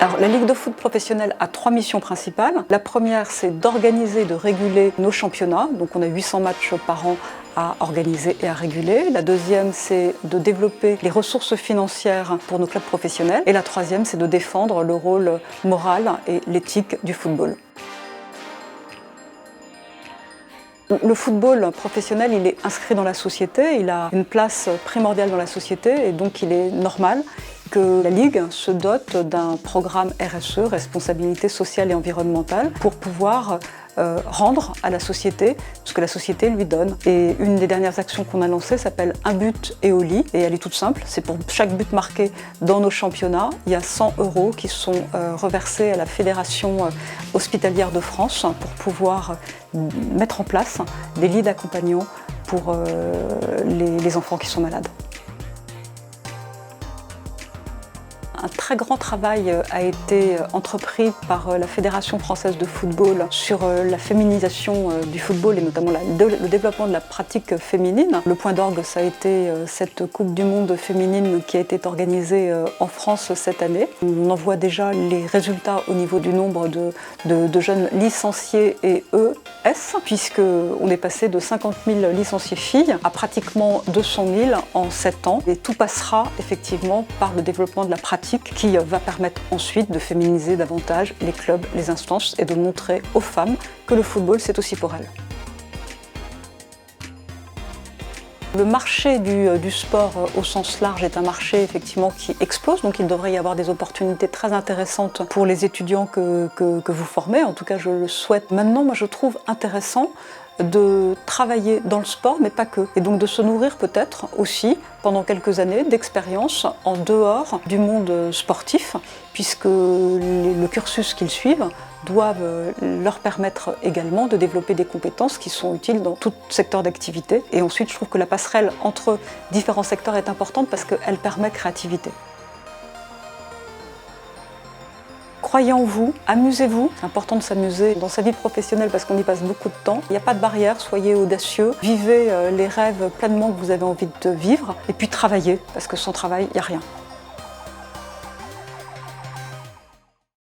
Alors, la Ligue de foot professionnelle a 3 missions principales. La première, c'est d'organiser, de réguler nos championnats. Donc on a 800 matchs par an à organiser et à réguler. La deuxième, c'est de développer les ressources financières pour nos clubs professionnels. Et la troisième, c'est de défendre le rôle moral et l'éthique du football. Le football professionnel, il est inscrit dans la société, il a une place primordiale dans la société et donc il est normal que la Ligue se dote d'un programme RSE, responsabilité sociale et environnementale, pour pouvoir rendre à la société ce que la société lui donne. Et une des dernières actions qu'on a lancées s'appelle Un but et au lit, et elle est toute simple, c'est pour chaque but marqué dans nos championnats, il y a 100 € qui sont reversés à la Fédération hospitalière de France pour pouvoir mettre en place des lits d'accompagnement pour les enfants qui sont malades. Un très grand travail a été entrepris par la Fédération française de football sur la féminisation du football et notamment le développement de la pratique féminine. Le point d'orgue, ça a été cette Coupe du Monde féminine qui a été organisée en France cette année. On en voit déjà les résultats au niveau du nombre de jeunes licenciés et ES, puisqu'on est passé de 50 000 licenciés filles à pratiquement 200 000 en 7 ans. Et tout passera effectivement par le développement de la pratique qui va permettre ensuite de féminiser davantage les clubs, les instances et de montrer aux femmes que le football, c'est aussi pour elles. Le marché du sport au sens large est un marché effectivement qui explose, donc il devrait y avoir des opportunités très intéressantes pour les étudiants que vous formez, en tout cas je le souhaite. Maintenant, moi je trouve intéressant de travailler dans le sport, mais pas que. Et donc de se nourrir peut-être aussi, pendant quelques années, d'expériences en dehors du monde sportif, puisque le cursus qu'ils suivent doivent leur permettre également de développer des compétences qui sont utiles dans tout secteur d'activité. Et ensuite, je trouve que la passerelle entre différents secteurs est importante parce qu'elle permet créativité. Croyez en vous, amusez-vous. C'est important de s'amuser dans sa vie professionnelle parce qu'on y passe beaucoup de temps. Il n'y a pas de barrière, soyez audacieux. Vivez les rêves pleinement que vous avez envie de vivre. Et puis travaillez, parce que sans travail, il n'y a rien.